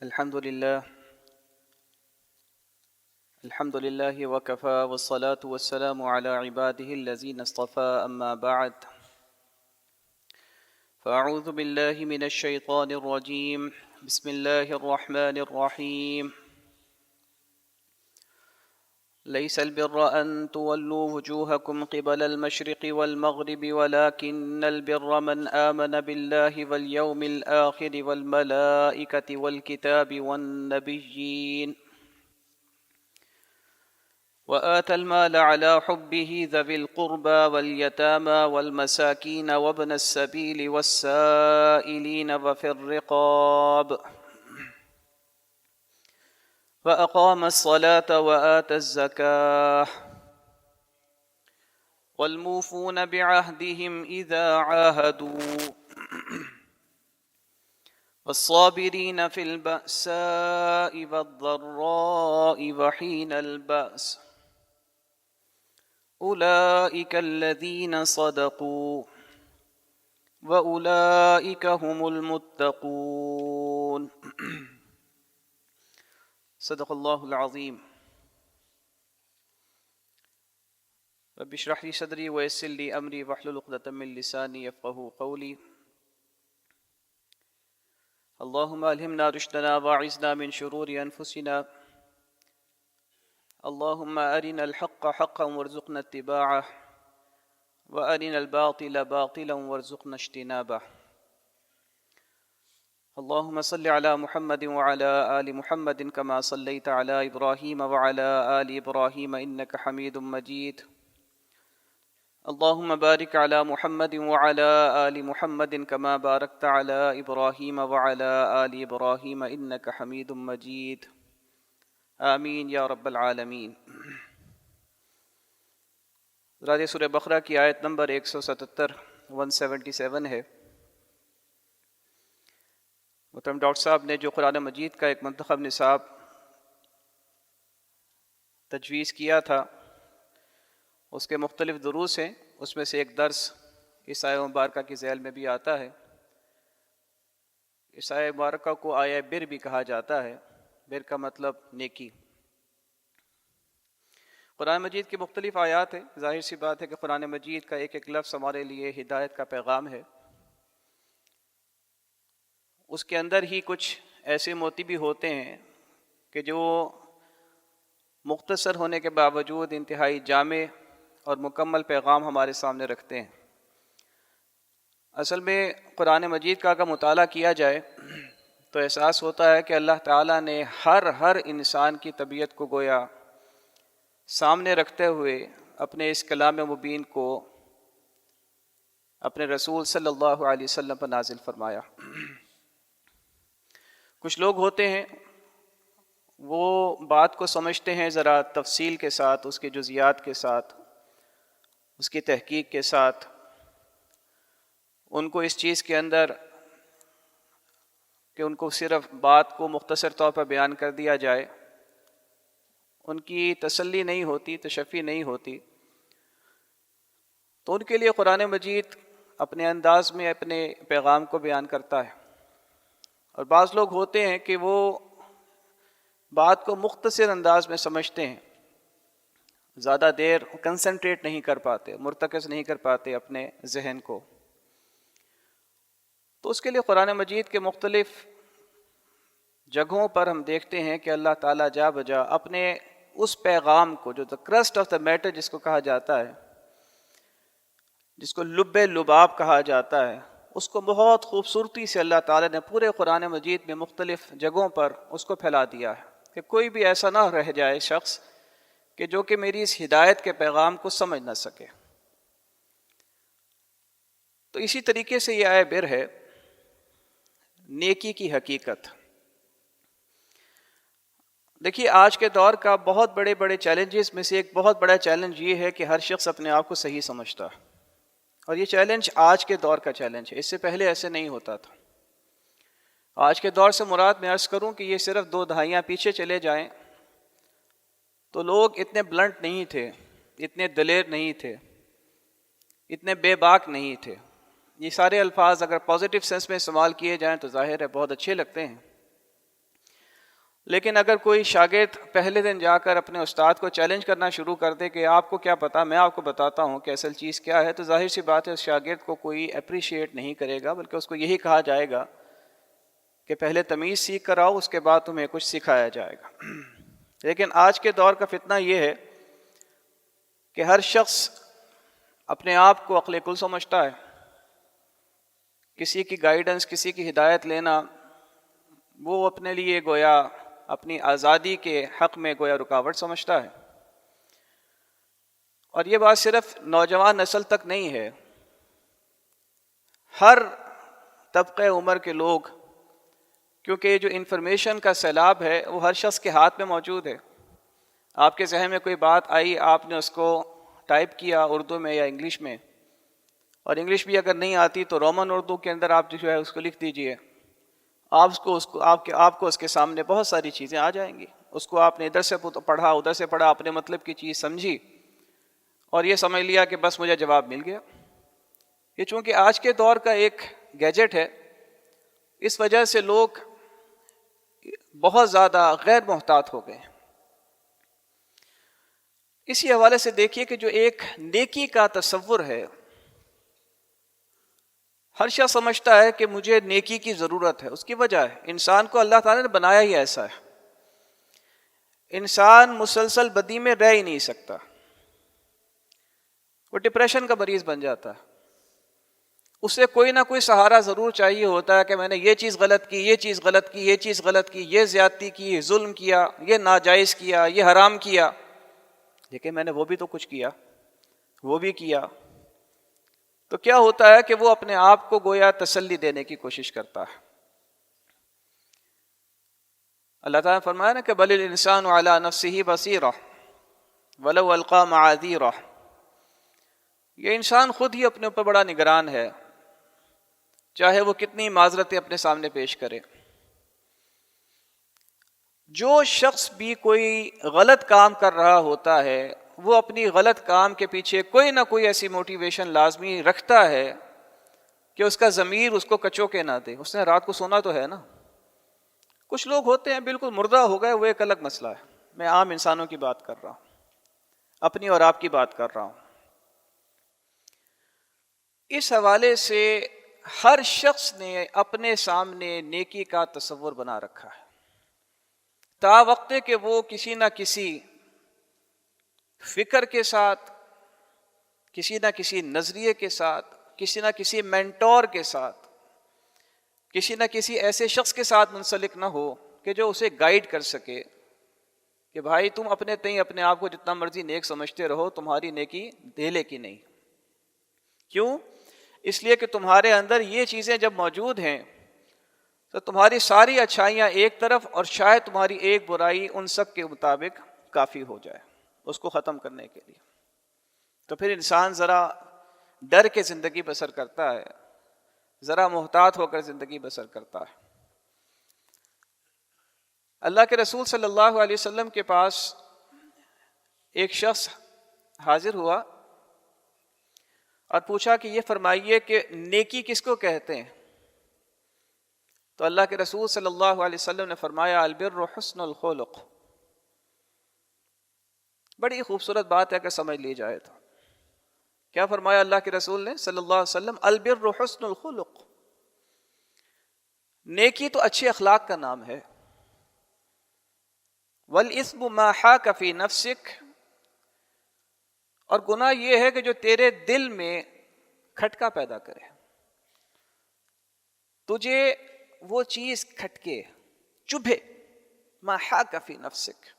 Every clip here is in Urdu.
الحمد لله وكفى والصلاة والسلام على عباده الذين اصطفى أما بعد فأعوذ بالله من الشيطان الرجيم بسم الله الرحمن الرحيم ليس البر أن تولوا وجوهكم قبل المشرق والمغرب ولكن البر من آمن بالله واليوم الآخر والملائكة والكتاب والنبيين وآتى المال على حبه ذوي القربى واليتامى والمساكين وابن السبيل والسائلين وفي الرقاب وأقام الصلاة وآتى الزكاة والموفون بعهدهم إذا عاهدوا والصابرين في البأساء والضراء وحين البأس أولئك الذين صدقوا وأولئك هم المتقون صدق الله العظيم رب اشرح لي صدري ويسر لي أمري واحلل عقدة من لساني يفقهوا قولي اللهم ألهمنا رشدنا واعذنا من شرور أنفسنا اللهم أرنا الحق حقا وارزقنا اتباعه وأرنا الباطل باطلا وارزقنا اجتنابه اللهم صل على محمد وعلى آل محمد كما صليت على إبراهيم وعلى آل إبراهيم إنك حميد مجيد اللهم بارك على محمد وعلى آل محمد كما باركت على إبراهيم وعلى آل إبراهيم إنك حميد مجيد آمین یا رب العالمین۔ راج سورہ بقرہ کی آیت نمبر 177 ہے۔ محترم ڈاکٹر صاحب نے جو قرآن مجید کا ایک منتخب نصاب تجویز کیا تھا، اس کے مختلف دروس ہیں، اس میں سے ایک درس اس آیہ مبارکہ کی ذیل میں بھی آتا ہے۔ اس آیہ مبارکہ کو آیہ بر بھی کہا جاتا ہے، بر کا مطلب نیکی۔ قرآن مجید کی مختلف آیات ہیں، ظاہر سی بات ہے کہ قرآن مجید کا ایک ایک لفظ ہمارے لیے ہدایت کا پیغام ہے۔ اس کے اندر ہی کچھ ایسے موتی بھی ہوتے ہیں کہ جو مختصر ہونے کے باوجود انتہائی جامع اور مکمل پیغام ہمارے سامنے رکھتے ہیں۔ اصل میں قرآن مجید کا اگر مطالعہ کیا جائے تو احساس ہوتا ہے کہ اللہ تعالیٰ نے ہر انسان کی طبیعت کو گویا سامنے رکھتے ہوئے اپنے اس کلام مبین کو اپنے رسول صلی اللہ علیہ وسلم پر نازل فرمایا۔ کچھ لوگ ہوتے ہیں وہ بات کو سمجھتے ہیں ذرا تفصیل کے ساتھ، اس کے جزیات کے ساتھ، اس کی تحقیق کے ساتھ۔ ان کو اس چیز کے اندر کہ ان کو صرف بات کو مختصر طور پر بیان کر دیا جائے، ان کی تسلی نہیں ہوتی، تشفی نہیں ہوتی، تو ان کے لیے قرآن مجید اپنے انداز میں اپنے پیغام کو بیان کرتا ہے۔ اور بعض لوگ ہوتے ہیں کہ وہ بات کو مختصر انداز میں سمجھتے ہیں، زیادہ دیر کنسنٹریٹ نہیں کر پاتے، مرتکز نہیں کر پاتے اپنے ذہن کو۔ تو اس کے لیے قرآن مجید کے مختلف جگہوں پر ہم دیکھتے ہیں کہ اللہ تعالیٰ جا بجا اپنے اس پیغام کو، جو کرسٹ آف دا میٹر جس کو کہا جاتا ہے، جس کو لب لباب کہا جاتا ہے، اس کو بہت خوبصورتی سے اللہ تعالیٰ نے پورے قرآن مجید میں مختلف جگہوں پر اس کو پھیلا دیا ہے کہ کوئی بھی ایسا نہ رہ جائے شخص کہ جو کہ میری اس ہدایت کے پیغام کو سمجھ نہ سکے۔ تو اسی طریقے سے یہ آیہ بر ہے، نیکی کی حقیقت۔ دیکھیے آج کے دور کا بہت بڑے چیلنجز میں سے ایک بہت بڑا چیلنج یہ ہے کہ ہر شخص اپنے آپ کو صحیح سمجھتا ہے، اور یہ چیلنج آج کے دور کا چیلنج ہے، اس سے پہلے ایسے نہیں ہوتا تھا۔ آج کے دور سے مراد میں عرض کروں کہ یہ صرف 2 دہائیاں پیچھے چلے جائیں تو لوگ اتنے بلنٹ نہیں تھے، اتنے دلیر نہیں تھے، اتنے بے باک نہیں تھے۔ یہ سارے الفاظ اگر پازیٹیو سینس میں استعمال کیے جائیں تو ظاہر ہے بہت اچھے لگتے ہیں، لیکن اگر کوئی شاگرد پہلے دن جا کر اپنے استاد کو چیلنج کرنا شروع کر دے کہ آپ کو کیا پتا، میں آپ کو بتاتا ہوں کہ اصل چیز کیا ہے، تو ظاہر سی بات ہے اس شاگرد کو کوئی اپریشیٹ نہیں کرے گا، بلکہ اس کو یہی کہا جائے گا کہ پہلے تمیز سیکھ کر آؤ، اس کے بعد تمہیں کچھ سکھایا جائے گا۔ لیکن آج کے دور کا فتنہ یہ ہے کہ ہر شخص اپنے آپ کو عقل کل سمجھتا ہے، کسی کی گائیڈنس، کسی کی ہدایت لینا وہ اپنے لیے گویا اپنی آزادی کے حق میں گویا رکاوٹ سمجھتا ہے۔ اور یہ بات صرف نوجوان نسل تک نہیں ہے، ہر طبقے عمر کے لوگ، کیونکہ یہ جو انفارمیشن کا سیلاب ہے وہ ہر شخص کے ہاتھ میں موجود ہے۔ آپ کے ذہن میں کوئی بات آئی، آپ نے اس کو ٹائپ کیا اردو میں یا انگلش میں، اور انگلش بھی اگر نہیں آتی تو رومن اردو کے اندر آپ جو ہے اس کو لکھ دیجئے، آپ کو اس کے سامنے بہت ساری چیزیں آ جائیں گی۔ اس کو آپ نے ادھر سے پڑھا، ادھر سے پڑھا، اپنے مطلب کی چیز سمجھی اور یہ سمجھ لیا کہ بس مجھے جواب مل گیا۔ یہ چونکہ آج کے دور کا ایک گیجٹ ہے، اس وجہ سے لوگ بہت زیادہ غیر محتاط ہو گئے ہیں۔ اسی حوالے سے دیکھیے کہ جو ایک نیکی کا تصور ہے، ہر شخص سمجھتا ہے کہ مجھے نیکی کی ضرورت ہے۔ اس کی وجہ ہے انسان کو اللہ تعالیٰ نے بنایا ہی ایسا ہے، انسان مسلسل بدی میں رہ ہی نہیں سکتا، وہ ڈپریشن کا مریض بن جاتا ہے۔ اسے کوئی نہ کوئی سہارا ضرور چاہیے ہوتا ہے کہ میں نے یہ چیز غلط کی، یہ چیز غلط کی، یہ چیز غلط کی، یہ زیادتی کی، یہ ظلم کیا، یہ ناجائز کیا، یہ حرام کیا، لیکن میں نے وہ بھی تو کچھ کیا، وہ بھی کیا۔ تو کیا ہوتا ہے کہ وہ اپنے آپ کو گویا تسلی دینے کی کوشش کرتا ہے۔ اللہ تعالیٰ نے فرمایا نا کہ بل الانسان علی نفسہ بصیرہ ولو القی معاذیرہ، یہ انسان خود ہی اپنے اوپر بڑا نگران ہے، چاہے وہ کتنی معذرتیں اپنے سامنے پیش کرے۔ جو شخص بھی کوئی غلط کام کر رہا ہوتا ہے وہ اپنی غلط کام کے پیچھے کوئی نہ کوئی ایسی موٹیویشن لازمی رکھتا ہے کہ اس کا ضمیر اس کو کچوکے نہ دے۔ اس نے رات کو سونا تو ہے نا۔ کچھ لوگ ہوتے ہیں بالکل مردہ ہو گئے، وہ ایک الگ مسئلہ ہے، میں عام انسانوں کی بات کر رہا ہوں، اپنی اور آپ کی بات کر رہا ہوں۔ اس حوالے سے ہر شخص نے اپنے سامنے نیکی کا تصور بنا رکھا ہے، تا وقت کہ وہ کسی نہ کسی فکر کے ساتھ، کسی نہ کسی نظریے کے ساتھ، کسی نہ کسی مینٹور کے ساتھ، کسی نہ کسی ایسے شخص کے ساتھ منسلک نہ ہو کہ جو اسے گائیڈ کر سکے کہ بھائی تم اپنے تئیں اپنے آپ کو جتنا مرضی نیک سمجھتے رہو، تمہاری نیکی دھیلے کی نہیں۔ کیوں؟ اس لیے کہ تمہارے اندر یہ چیزیں جب موجود ہیں تو تمہاری ساری اچھائیاں ایک طرف اور شاید تمہاری ایک برائی ان سب کے مطابق کافی ہو جائے اس کو ختم کرنے کے لیے۔ تو پھر انسان ذرا ڈر کے زندگی بسر کرتا ہے، ذرا محتاط ہو کر زندگی بسر کرتا ہے۔ اللہ کے رسول صلی اللہ علیہ وسلم کے پاس ایک شخص حاضر ہوا اور پوچھا کہ یہ فرمائیے کہ نیکی کس کو کہتے ہیں؟ تو اللہ کے رسول صلی اللہ علیہ وسلم نے فرمایا البر حسن الخلق۔ بڑی خوبصورت بات ہے کہ سمجھ لی جائے تو کیا فرمایا اللہ کے رسول نے صلی اللہ علیہ وسلم؟ البر حسن الخلق۔ نیکی تو اچھے اخلاق کا نام ہے۔ والاثم ما حاک فی نفسک، اور گناہ یہ ہے کہ جو تیرے دل میں کھٹکا پیدا کرے، تجھے وہ چیز کھٹکے، چبھے، ما حاک فی نفسک۔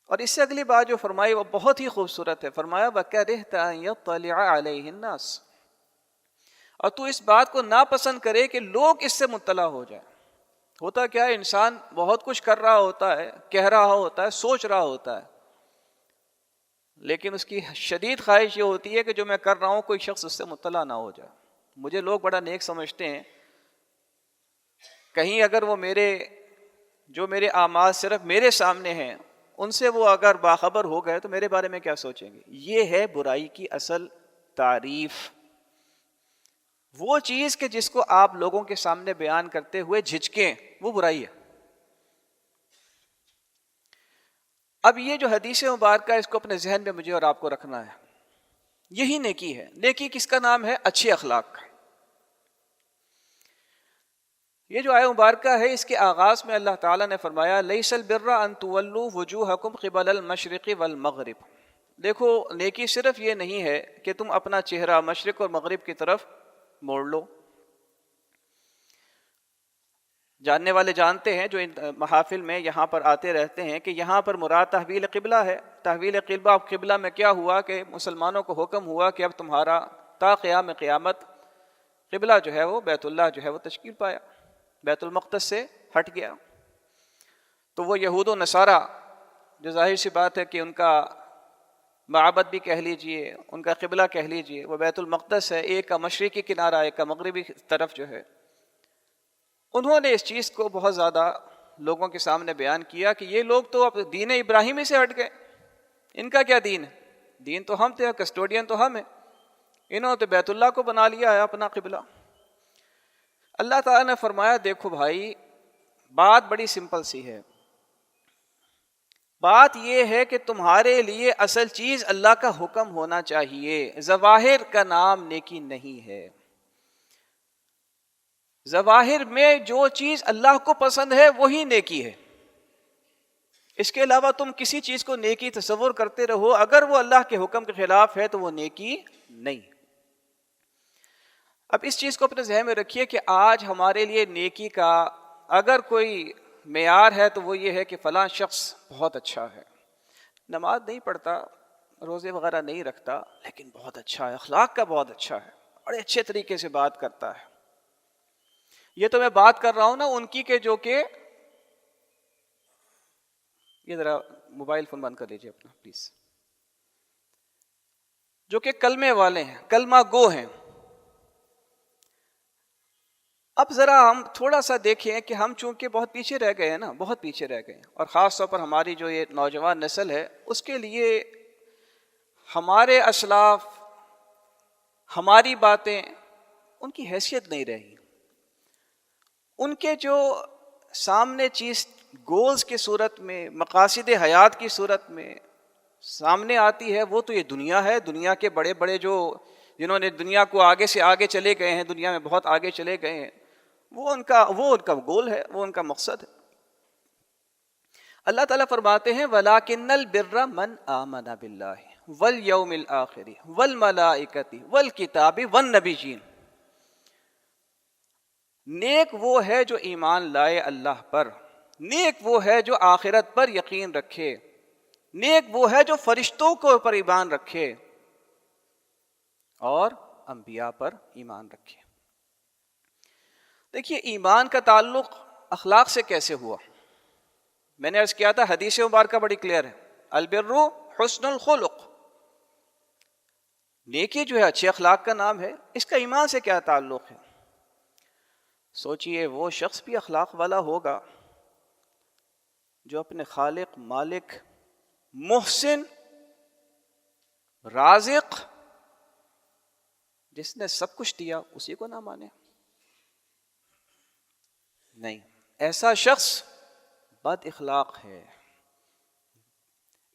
اور اس سے اگلی بات جو فرمائی وہ بہت ہی خوبصورت ہے، فرمایا وَكَرِهْتَ أَن يَطَّلِعَ عَلَيْهِ النَّاسِ، اور تو اس بات کو ناپسند کرے کہ لوگ اس سے مطلع ہو جائیں۔ ہوتا کیا ہے، انسان بہت کچھ کر رہا ہوتا ہے، کہہ رہا ہوتا ہے، سوچ رہا ہوتا ہے، لیکن اس کی شدید خواہش یہ ہوتی ہے کہ جو میں کر رہا ہوں کوئی شخص اس سے مطلع نہ ہو جائے۔ مجھے لوگ بڑا نیک سمجھتے ہیں، کہیں اگر وہ جو میرے اعمال صرف میرے سامنے ہیں ان سے وہ اگر باخبر ہو گئے تو میرے بارے میں کیا سوچیں گے؟ یہ ہے برائی کی اصل تعریف۔ وہ چیز کہ جس کو آپ لوگوں کے سامنے بیان کرتے ہوئے جھجکیں، وہ برائی ہے۔ اب یہ جو حدیث مبارکہ اس کو اپنے ذہن میں مجھے اور آپ کو رکھنا ہے، یہی نیکی ہے۔ نیکی کس کا نام ہے؟ اچھے اخلاق کا۔ یہ جو آیہ مبارکہ ہے اس کے آغاز میں اللہ تعالیٰ نے فرمایا لیس البر ان تولوا وجوہکم قبل المشرق والمغرب۔ دیکھو نیکی صرف یہ نہیں ہے کہ تم اپنا چہرہ مشرق اور مغرب کی طرف موڑ لو۔ جاننے والے جانتے ہیں جو ان محافل میں یہاں پر آتے رہتے ہیں کہ یہاں پر مراد تحویل قبلہ ہے۔ تحویل قبلہ میں کیا ہوا کہ مسلمانوں کو حکم ہوا کہ اب تمہارا تا قیام قیامت قبلہ جو ہے وہ بیت اللہ جو ہے وہ تشکیل پایا، بیت المقدس سے ہٹ گیا۔ تو وہ یہود و نصارہ جو ظاہر سی بات ہے کہ ان کا معبد بھی کہہ لیجئے، ان کا قبلہ کہہ لیجئے، وہ بیت المقدس ہے، ایک کا مشرقی کنارہ ایک کا مغربی طرف جو ہے، انہوں نے اس چیز کو بہت زیادہ لوگوں کے سامنے بیان کیا کہ یہ لوگ تو اب دین ابراہیمی سے ہٹ گئے، ان کا کیا دین ہے؟ دین تو ہم تھے، کسٹوڈین تو ہم ہیں، انہوں نے تو بیت اللہ کو بنا لیا ہے اپنا قبلہ۔ اللہ تعالیٰ نے فرمایا دیکھو بھائی بات بڑی سمپل سی ہے، بات یہ ہے کہ تمہارے لیے اصل چیز اللہ کا حکم ہونا چاہیے، ظواہر کا نام نیکی نہیں ہے۔ ظواہر میں جو چیز اللہ کو پسند ہے وہی نیکی ہے، اس کے علاوہ تم کسی چیز کو نیکی تصور کرتے رہو، اگر وہ اللہ کے حکم کے خلاف ہے تو وہ نیکی نہیں۔ اب اس چیز کو اپنے ذہن میں رکھیے کہ آج ہمارے لیے نیکی کا اگر کوئی معیار ہے تو وہ یہ ہے کہ فلاں شخص بہت اچھا ہے، نماز نہیں پڑھتا، روزے وغیرہ نہیں رکھتا، لیکن بہت اچھا ہے، اخلاق کا بہت اچھا ہے، بڑے اچھے طریقے سے بات کرتا ہے۔ یہ تو میں بات کر رہا ہوں نا ان کی کہ جو کہ یہ ذرا موبائل فون بند کر لیجیے اپنا پلیز، جو کہ کلمے والے ہیں، کلمہ گو ہیں۔ اب ذرا ہم تھوڑا سا دیکھیں کہ ہم چونکہ بہت پیچھے رہ گئے ہیں نا، بہت پیچھے رہ گئے ہیں، اور خاص طور پر ہماری جو یہ نوجوان نسل ہے اس کے لیے ہمارے اسلاف، ہماری باتیں ان کی حیثیت نہیں رہی۔ ان کے جو سامنے چیز گولز کی صورت میں، مقاصد حیات کی صورت میں سامنے آتی ہے وہ تو یہ دنیا ہے، دنیا کے بڑے بڑے جو جنہوں نے دنیا کو آگے سے آگے چلے گئے ہیں، دنیا میں بہت آگے چلے گئے ہیں، وہ ان کا گول ہے، وہ ان کا مقصد ہے۔ اللہ تعالیٰ فرماتے ہیں وَلَٰكِنَّ الْبِرَّ مَنْ آمَنَ بِاللَّهِ وَالْيَوْمِ الْآخِرِ وَالْمَلَائِكَةِ وَالْكِتَابِ وَالنَّبِيِّينَ۔ نیک وہ ہے جو ایمان لائے اللہ پر، نیک وہ ہے جو آخرت پر یقین رکھے، نیک وہ ہے جو فرشتوں کو پر ایمان رکھے اور انبیاء پر ایمان رکھے۔ دیکھیے ایمان کا تعلق اخلاق سے کیسے ہوا؟ میں نے عرض کیا تھا حدیث مبارکہ بڑی کلیئر ہے، البر حسن الخلق، نیکی جو ہے اچھے اخلاق کا نام ہے، اس کا ایمان سے کیا تعلق ہے؟ سوچئے وہ شخص بھی اخلاق والا ہوگا جو اپنے خالق، مالک، محسن، رازق جس نے سب کچھ دیا اسی کو نہ مانے؟ نہیں، ایسا شخص بد اخلاق ہے،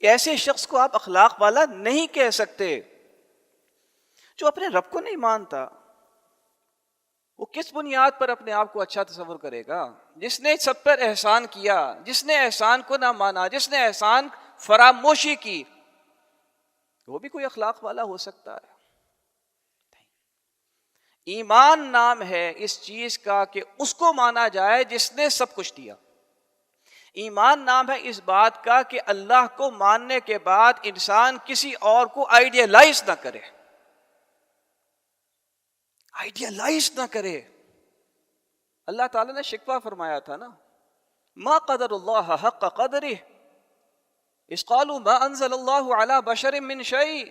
ایسے شخص کو آپ اخلاق والا نہیں کہہ سکتے۔ جو اپنے رب کو نہیں مانتا وہ کس بنیاد پر اپنے آپ کو اچھا تصور کرے گا؟ جس نے سب پر احسان کیا، جس نے احسان کو نہ مانا، جس نے احسان فراموشی کی، وہ بھی کوئی اخلاق والا ہو سکتا ہے؟ ایمان نام ہے اس چیز کا کہ اس کو مانا جائے جس نے سب کچھ دیا۔ ایمان نام ہے اس بات کا کہ اللہ کو ماننے کے بعد انسان کسی اور کو آئیڈیلائز نہ کرے، آئیڈیلائز نہ کرے۔ اللہ تعالیٰ نے شکوہ فرمایا تھا نا، ما قدر اللہ حق قدرہ اذ قالوا ما انزل اللہ علی بشر من شیء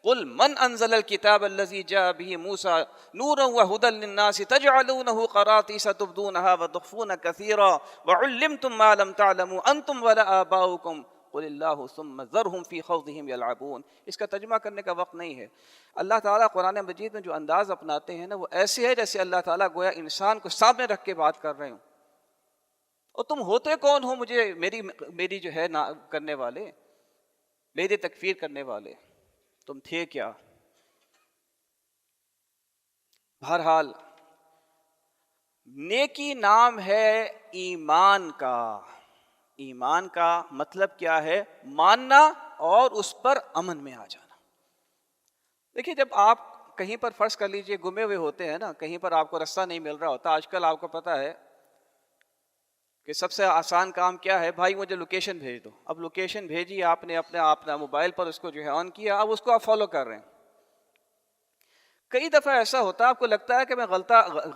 قل من انزل الكتاب الذي جاء به موسى نورا وهدى للناس تجعلونه قراطيس تبدونها وتخفون كثيرا وعلمتم ما لم تعلموا انتم ولا آباؤكم قل اللہ ثم ذرهم في خوضهم يلعبون۔ اس کا ترجمہ کرنے کا وقت نہیں ہے۔ اللہ تعالیٰ قرآن مجید میں جو انداز اپناتے ہیں نا وہ ایسے ہے جیسے اللہ تعالیٰ گویا انسان کو سامنے رکھ کے بات کر رہے ہوں، اور تم ہوتے کون ہو مجھے میری جو ہے کرنے والے؟ میری تکفیر کرنے والے تم تھے کیا؟ بہرحال نیکی نام ہے ایمان کا. ایمان کا مطلب کیا ہے؟ ماننا اور اس پر امن میں آ جانا. دیکھیے جب آپ کہیں پر فرض کر لیجئے گمے ہوئے ہوتے ہیں نا, کہیں پر آپ کو راستہ نہیں مل رہا ہوتا, آج کل آپ کو پتا ہے کہ سب سے آسان کام کیا ہے, بھائی مجھے لوکیشن بھیج دو. اب لوکیشن بھیجی آپ نے اپنا موبائل پر اس کو جو ہے آن کیا, اب اس کو آپ فالو کر رہے ہیں. کئی دفعہ ایسا ہوتا ہے آپ کو لگتا ہے کہ میں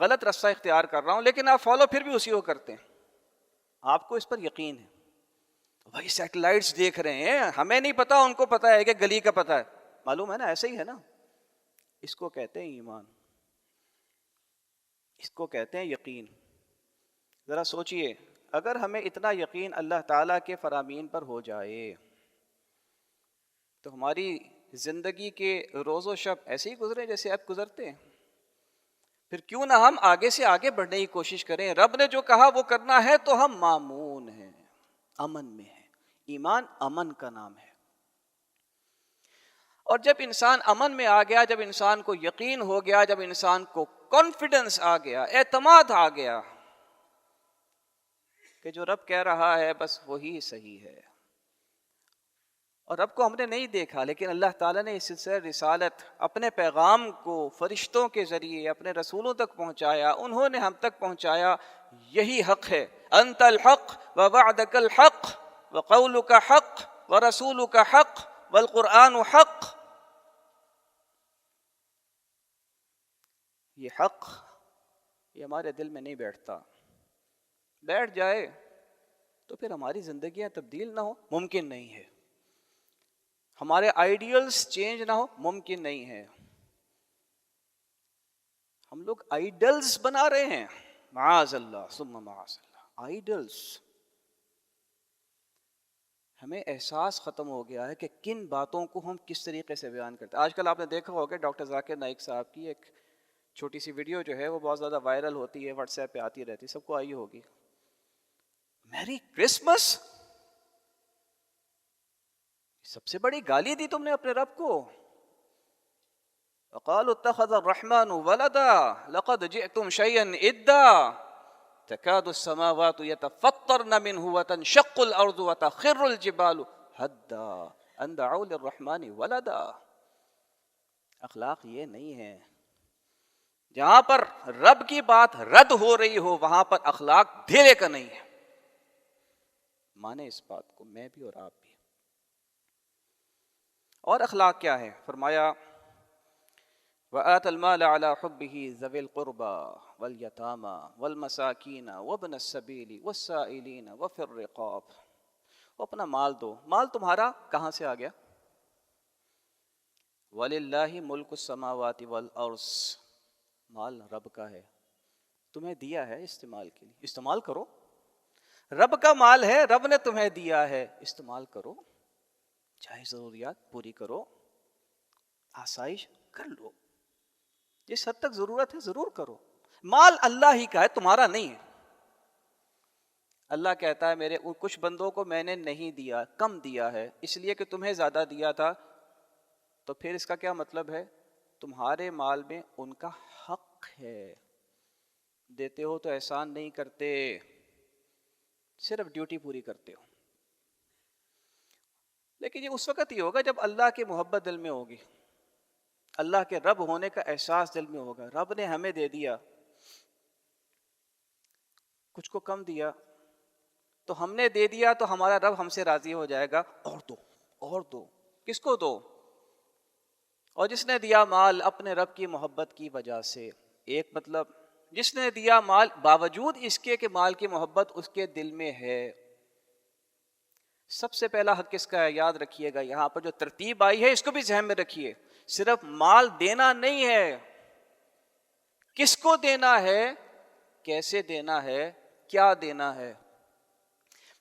غلط راستہ اختیار کر رہا ہوں, لیکن آپ فالو پھر بھی اسی کو کرتے ہیں. آپ کو اس پر یقین ہے, بھائی سیٹلائٹس دیکھ رہے ہیں, ہمیں نہیں پتا ان کو پتا ہے کہ گلی کا پتا ہے, معلوم ہے نا, ایسے ہی ہے نا. اس کو کہتے ہیں ایمان, اس کو کہتے ہیں یقین. ذرا سوچئے اگر ہمیں اتنا یقین اللہ تعالیٰ کے فرامین پر ہو جائے تو ہماری زندگی کے روز و شب ایسے ہی گزرے جیسے اب گزرتے ہیں. پھر کیوں نہ ہم آگے سے آگے بڑھنے کی کوشش کریں. رب نے جو کہا وہ کرنا ہے تو ہم مامون ہیں, امن میں ہیں. ایمان امن کا نام ہے. اور جب انسان امن میں آ گیا, جب انسان کو یقین ہو گیا, جب انسان کو کانفیڈنس آ گیا, اعتماد آ گیا کہ جو رب کہہ رہا ہے بس وہی صحیح ہے. اور رب کو ہم نے نہیں دیکھا, لیکن اللہ تعالیٰ نے اس سلسلہ رسالت اپنے پیغام کو فرشتوں کے ذریعے اپنے رسولوں تک پہنچایا, انہوں نے ہم تک پہنچایا. یہی حق ہے. انت الحق ووعدک الحق وقولک حق ورسولک حق والقرآن حق. یہ حق یہ ہمارے دل میں نہیں بیٹھتا. بیٹھ جائے تو پھر ہماری زندگیاں تبدیل نہ ہو, ممکن نہیں ہے. ہمارے آئیڈیلز چینج نہ ہو, ممکن نہیں ہے. ہم لوگ آئیڈلز بنا رہے ہیں, معاذ اللہ ثم معاذ اللہ. آئیڈلز, ہمیں احساس ختم ہو گیا ہے کہ کن باتوں کو ہم کس طریقے سے بیان کرتے ہیں. آج کل آپ نے دیکھا ہوگا ڈاکٹر ذاکر نائک صاحب کی ایک چھوٹی سی ویڈیو جو ہے وہ بہت زیادہ وائرل ہوتی ہے, واٹس ایپ پہ آتی رہتی, سب کو آئی ہوگی. میری کرسمس, سب سے بڑی گالی دی تم نے اپنے رب کو. وقالوا اتخذ الرحمن ولدا لقد جئتم شيئا ادا تكاد السماوات يتفطرن منه وتنشق الارض وتخر الجبال هدا ان دعوا للرحمن ولدا. اخلاق یہ نہیں ہے. جہاں پر رب کی بات رد ہو رہی ہو وہاں پر اخلاق دھیرے کا نہیں ہے. مانے اس بات کو میں بھی اور آپ بھی. اور اخلاق کیا ہے؟ فرمایا وآت المال على حبه ذوي القربى واليتامى والمساكين وابن السبيل والسائلين وفي الرقاب. اپنا مال دو. مال تمہارا کہاں سے آ گیا؟ وَلِلَّهِ مُلْكُ السَّمَاوَاتِ وَالْأَرْضِ. مال رب کا ہے, تمہیں دیا ہے استعمال کے لیے, استعمال کرو. رب کا مال ہے, رب نے تمہیں دیا ہے, استعمال کرو. چاہے ضروریات پوری کرو, آسائش کر لو, جس حد تک ضرورت ہے ضرور کرو. مال اللہ ہی کا ہے, تمہارا نہیں ہے. اللہ کہتا ہے میرے کچھ بندوں کو میں نے نہیں دیا, کم دیا ہے, اس لیے کہ تمہیں زیادہ دیا تھا. تو پھر اس کا کیا مطلب ہے؟ تمہارے مال میں ان کا حق ہے. دیتے ہو تو احسان نہیں کرتے, صرف ڈیوٹی پوری کرتے ہو. لیکن یہ اس وقت ہی ہوگا جب اللہ کی محبت دل میں ہوگی, اللہ کے رب ہونے کا احساس دل میں ہوگا. رب نے ہمیں دے دیا, کچھ کو کم دیا, تو ہم نے دے دیا تو ہمارا رب ہم سے راضی ہو جائے گا, اور دو اور دو. کس کو دو؟ اور جس نے دیا مال اپنے رب کی محبت کی وجہ سے. ایک مطلب جس نے دیا مال باوجود اس کے کہ مال کی محبت اس کے دل میں ہے. سب سے پہلا حق کس کا ہے؟ یاد رکھیے گا, یہاں پر جو ترتیب آئی ہے اس کو بھی ذہن میں رکھیے. صرف مال دینا نہیں ہے, کس کو دینا ہے, کیسے دینا ہے, کیا دینا ہے.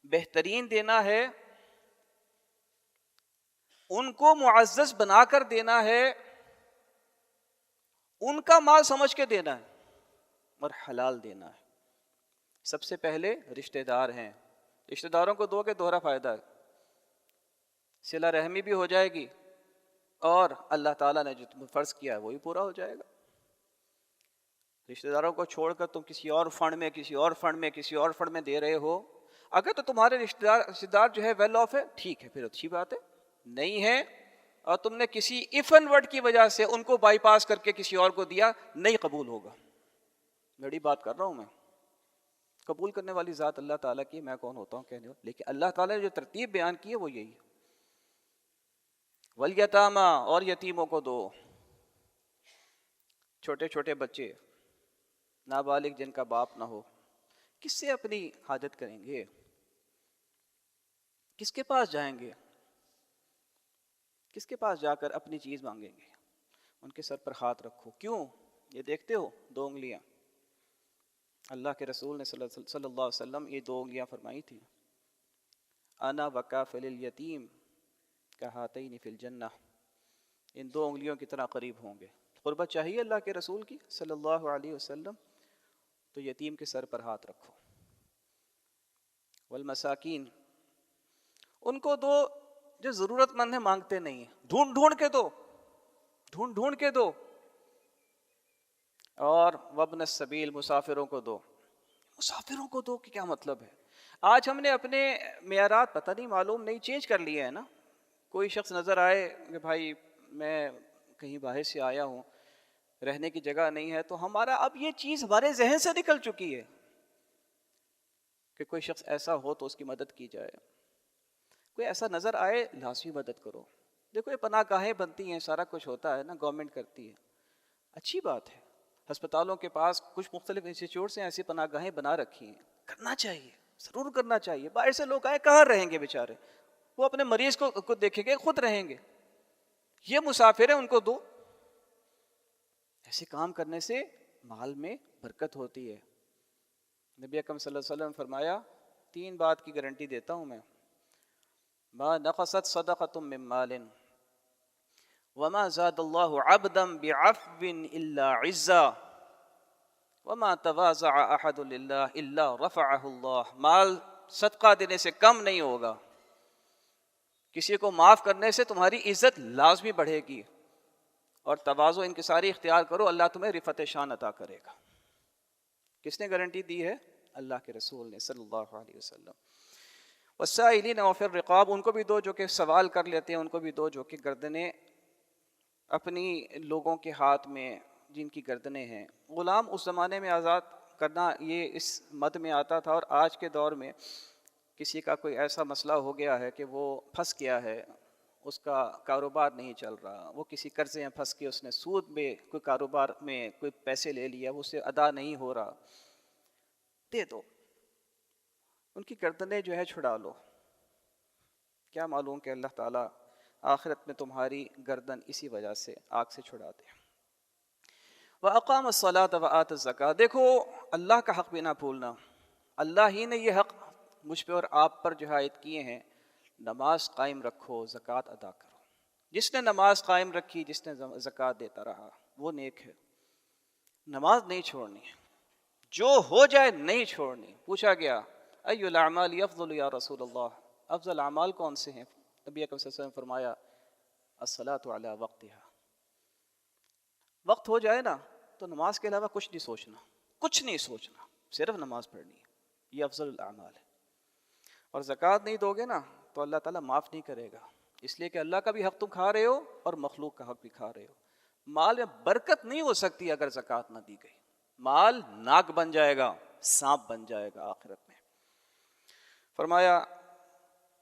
بہترین دینا ہے, ان کو معزز بنا کر دینا ہے, ان کا مال سمجھ کے دینا ہے, اور حلال دینا ہے. سب سے پہلے رشتہ دار ہیں, رشتہ داروں کو دو کہ دوہرا فائدہ ہے. صلہ رحمی بھی ہو جائے گی اور اللہ تعالیٰ نے جو تمہیں فرض کیا ہے وہی پورا ہو جائے گا. رشتہ داروں کو چھوڑ کر تم کسی اور فنڈ میں کسی اور فنڈ میں دے رہے ہو، اگر تو تمہارے رشتہ دار جو ہے ویل آف ہے ٹھیک ہے، پھر اچھی بات ہے. نہیں ہے اور تم نے کسی اف اینڈ ورڈ کی وجہ سے ان کو بائی پاس کر کے کسی اور کو دیا، نہیں قبول ہوگا. بڑی بات کر رہا ہوں میں. قبول کرنے والی ذات اللہ تعالیٰ کی، میں کون ہوتا ہوں کہنے والا. لیکن اللہ تعالیٰ نے جو ترتیب بیان کی ہے وہ یہی ہے. والیتاما، اور یتیموں کو دو. چھوٹے چھوٹے بچے نابالغ جن کا باپ نہ ہو، کس سے اپنی حاجت کریں گے؟ کس کے پاس جائیں گے؟ کس کے پاس جا کر اپنی چیز مانگیں گے؟ ان کے سر پر ہاتھ رکھو. کیوں؟ یہ دیکھتے ہو 2 انگلیاں، اللہ کے رسول نے صلی اللہ علیہ وسلم یہ 2 انگلیاں فرمائی تھی. انا وکافل الیتیم کہاتین فی الجنہ. ان 2 انگلیوں کی طرح قریب ہوں گے. قربت چاہیے اللہ کے رسول کی صلی اللہ علیہ وسلم، تو یتیم کے سر پر ہاتھ رکھو. والمساکین، ان کو دو جو ضرورت مند ہے، مانگتے نہیں ہیں، ڈھونڈ ڈھونڈ کے دو. اور وابن السبیل، مسافروں کو دو. مسافروں کو دو کہ کیا مطلب ہے؟ آج ہم نے اپنے معیارات پتہ نہیں معلوم نہیں چینج کر لیے ہیں نا. کوئی شخص نظر آئے کہ بھائی میں کہیں باہر سے آیا ہوں، رہنے کی جگہ نہیں ہے، تو ہمارا اب یہ چیز ہمارے ذہن سے نکل چکی ہے کہ کوئی شخص ایسا ہو تو اس کی مدد کی جائے. کوئی ایسا نظر آئے لازمی مدد کرو. دیکھو یہ پناہ گاہیں بنتی ہیں، سارا کچھ ہوتا ہے نا، گورنمنٹ کرتی ہے، اچھی بات ہے. ہسپتالوں کے پاس کچھ مختلف انسٹیٹیوٹس ہیں، ایسی پناہ گاہیں بنا رکھی ہیں. کرنا چاہیے، ضرور کرنا چاہیے. باہر سے لوگ آئے کہاں رہیں گے بیچارے؟ وہ اپنے مریض کو دیکھیں گے، خود رہیں گے. یہ مسافر ہیں، ان کو دو. ایسے کام کرنے سے مال میں برکت ہوتی ہے. نبی اکرم صلی اللہ علیہ وسلم فرمایا، 3 بات کی گارنٹی دیتا ہوں میں: ما نقصت صدقۃ من مال وما زاد اللہ عبدا بعفو الا عزا وما تواضع احد للہ الا رفعہ اللہ. مال صدقہ دینے سے کم نہیں ہوگا، کسی کو معاف کرنے سے تمہاری عزت لازمی بڑھے گی، اور تواضع انکساری اختیار کرو، اللہ تمہیں رفعت شان عطا کرے گا. کس نے گارنٹی دی ہے؟ اللہ کے رسول نے صلی اللہ علیہ وسلم. والسائلین وفی الرقاب، ان کو بھی دو جو کہ سوال کر لیتے ہیں، ان کو بھی دو جو کہ گردنیں اپنی لوگوں کے ہاتھ میں، جن کی گردنیں ہیں. غلام اس زمانے میں آزاد کرنا یہ اس مد میں آتا تھا. اور آج کے دور میں کسی کا کوئی ایسا مسئلہ ہو گیا ہے کہ وہ پھنس گیا ہے، اس کا کاروبار نہیں چل رہا، وہ کسی قرضے میں پھنس کے اس نے سود میں کوئی کاروبار میں کوئی پیسے لے لیا، وہ اسے ادا نہیں ہو رہا، دے دو، ان کی گردنیں جو ہے چھڑا لو. کیا معلوم کہ اللہ تعالیٰ آخرت میں تمہاری گردن اسی وجہ سے آگ سے چھڑا دے. وَأَقَامَ الصَّلَاةَ وَآتَ الزَّكَاةَ. دیکھو اللہ کا حق بھی نہ بھولنا. اللہ ہی نے یہ حق مجھ پہ اور آپ پر جو عائد کیے ہیں، نماز قائم رکھو، زکوٰۃ ادا کرو. جس نے نماز قائم رکھی، جس نے زکوٰۃ دیتا رہا، وہ نیک ہے. نماز نہیں چھوڑنی، جو ہو جائے نہیں چھوڑنی. پوچھا گیا ای الاعمال افضل یا رسول اللہ، افضل اعمال کون سے ہیں؟ نبی اکرم صلی اللہ علیہ وسلم فرمایا الصلاۃ علی وقتہا. وقت ہو جائے نا تو نماز کے علاوہ کچھ نہیں سوچنا، صرف نماز پڑھنی ہے. یہ افضل الاعمال ہے. اور زکوٰۃ نہیں دو گے نا تو اللہ تعالیٰ معاف نہیں کرے گا، اس لیے کہ اللہ کا بھی حق تم کھا رہے ہو اور مخلوق کا حق بھی کھا رہے ہو. مال میں برکت نہیں ہو سکتی اگر زکوٰۃ نہ دی گئی. مال ناک بن جائے گا، سانپ بن جائے گا آخرت میں. فرمایا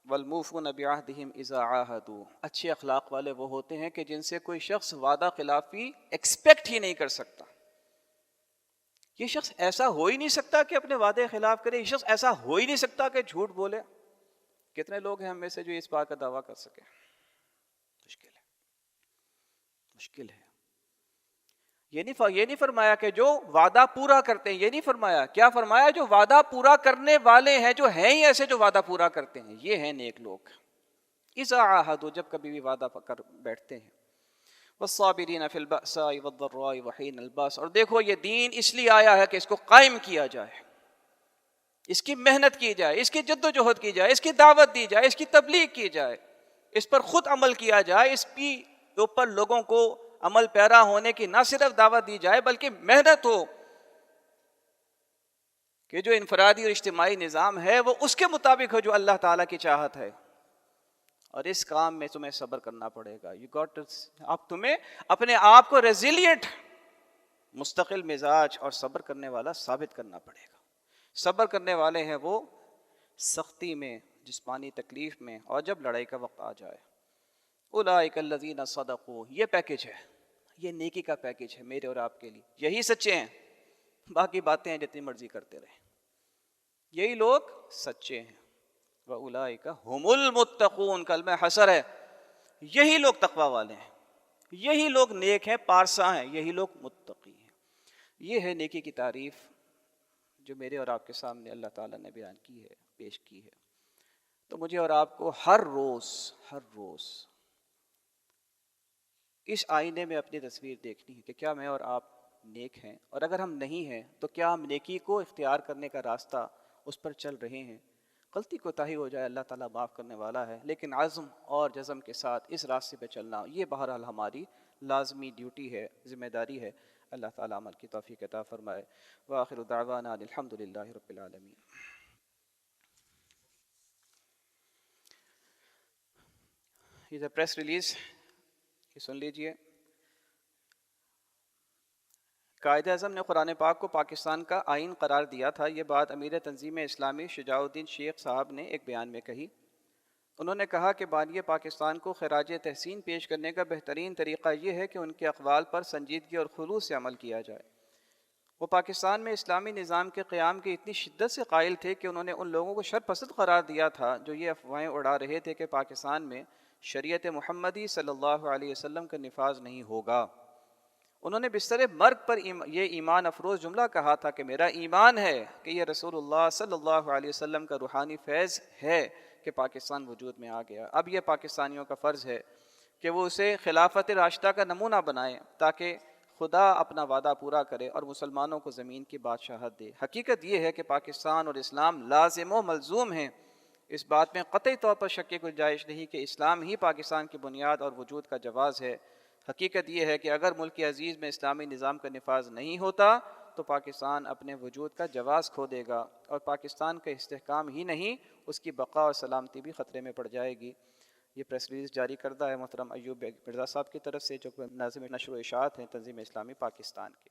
والموفون بعہدہم اذا عاہدوا. اچھے اخلاق والے وہ ہوتے ہیں کہ جن سے کوئی شخص وعدہ خلافی ایکسپیکٹ ہی نہیں کر سکتا. یہ شخص ایسا ہو ہی نہیں سکتا کہ اپنے وعدے خلاف کرے، یہ شخص ایسا ہو ہی نہیں سکتا کہ جھوٹ بولے. کتنے لوگ ہیں ہم میں سے جو اس بات کا دعویٰ کر سکے؟ مشکل ہے. یہ نہیں فرمایا کہ جو وعدہ پورا کرتے ہیں، یہ نہیں فرمایا. کیا فرمایا؟ جو وعدہ پورا کرنے والے ہیں، جو ہیں ہی ایسے جو وعدہ پورا کرتے ہیں، یہ ہیں نیک لوگ. اذا عاہدوا، جب کبھی بھی وعدہ کر بیٹھتے ہیں. والصابرین فی البأساء والضراء وحین الباس. اور دیکھو یہ دین اس لیے آیا ہے کہ اس کو قائم کیا جائے، اس کی محنت کی جائے، اس کی جد و جہد کی جائے، اس کی دعوت دی جائے، اس کی تبلیغ کی جائے. اس پر خود عمل کیا جائے، اس کے اوپر لوگوں کو عمل پیرا ہونے کی نہ صرف دعوت دی جائے بلکہ محنت ہو کہ جو انفرادی اور اجتماعی نظام ہے وہ اس کے مطابق ہو جو اللہ تعالیٰ کی چاہت ہے۔ اور اس کام میں تمہیں صبر کرنا پڑے گا۔ اب تمہیں اپنے آپ کو ریزیلینٹ، مستقل مزاج اور صبر کرنے والا ثابت کرنا پڑے گا۔ صبر کرنے والے ہیں وہ سختی میں، جسمانی تکلیف میں، اور جب لڑائی کا وقت آ جائے۔ اولئک الذین صدقوا، یہ پیکج ہے، یہ نیکی کا پیکج ہے میرے اور آپ کے لیے۔ یہی سچے ہیں، باقی باتیں ہیں جتنی مرضی کرتے رہیں، یہی لوگ سچے ہیں۔ وَأُولَئِكَ هُمُ الْمُتَّقُونَ، کلمہ حسر ہے، یہی لوگ تقوی والے ہیں، یہی لوگ نیک ہیں، پارسا ہیں، یہی لوگ متقی ہیں۔ یہ ہے نیکی کی تعریف جو میرے اور آپ کے سامنے اللہ تعالیٰ نے بیان کی ہے، پیش کی ہے۔ تو مجھے اور آپ کو ہر روز اس آئینے میں اپنی تصویر دیکھنی ہے کہ کیا میں اور آپ نیک ہیں، اور اگر ہم نہیں ہیں تو کیا ہم نیکی کو اختیار کرنے کا راستہ اس پر چل رہے ہیں۔ غلطی کوتاہی ہو جائے، اللہ تعالیٰ معاف کرنے والا ہے، لیکن عزم اور جزم کے ساتھ اس راستے پہ چلنا، یہ بہرحال ہماری لازمی ڈیوٹی ہے، ذمہ داری ہے۔ اللہ تعالیٰ عمل کی توفیق عطا فرمائے۔ وآخر دعوانا الحمد للہ رب العالمین۔ یہ پریس ریلیز یہ سن لیجئے۔ قائد اعظم نے قرآن پاک کو پاکستان کا آئین قرار دیا تھا، یہ بات امیر تنظیم اسلامی شجاع الدین شیخ صاحب نے ایک بیان میں کہی۔ انہوں نے کہا کہ بانی پاکستان کو خراج تحسین پیش کرنے کا بہترین طریقہ یہ ہے کہ ان کے اقوال پر سنجیدگی اور خلوص سے عمل کیا جائے۔ وہ پاکستان میں اسلامی نظام کے قیام کی اتنی شدت سے قائل تھے کہ انہوں نے ان لوگوں کو شرپسند قرار دیا تھا جو یہ افواہیں اڑا رہے تھے کہ پاکستان میں شریعت محمدی صلی اللہ علیہ وسلم کا نفاذ نہیں ہوگا۔ انہوں نے بستر مرگ پر یہ ایمان افروز جملہ کہا تھا کہ میرا ایمان ہے کہ یہ رسول اللہ صلی اللہ علیہ وسلم کا روحانی فیض ہے کہ پاکستان وجود میں آ گیا۔ اب یہ پاکستانیوں کا فرض ہے کہ وہ اسے خلافت راشدہ کا نمونہ بنائیں تاکہ خدا اپنا وعدہ پورا کرے اور مسلمانوں کو زمین کی بادشاہت دے۔ حقیقت یہ ہے کہ پاکستان اور اسلام لازم و ملزوم ہیں، اس بات میں قطعی طور پر شک کی گنجائش نہیں کہ اسلام ہی پاکستان کی بنیاد اور وجود کا جواز ہے۔ حقیقت یہ ہے کہ اگر ملک عزیز میں اسلامی نظام کا نفاذ نہیں ہوتا تو پاکستان اپنے وجود کا جواز کھو دے گا، اور پاکستان کا استحکام ہی نہیں اس کی بقا اور سلامتی بھی خطرے میں پڑ جائے گی۔ یہ پریس ریلیز جاری کردہ ہے محترم ایوب مرزا صاحب کی طرف سے، جو ناظم نشر و اشاعت ہیں تنظیم اسلامی پاکستان کے۔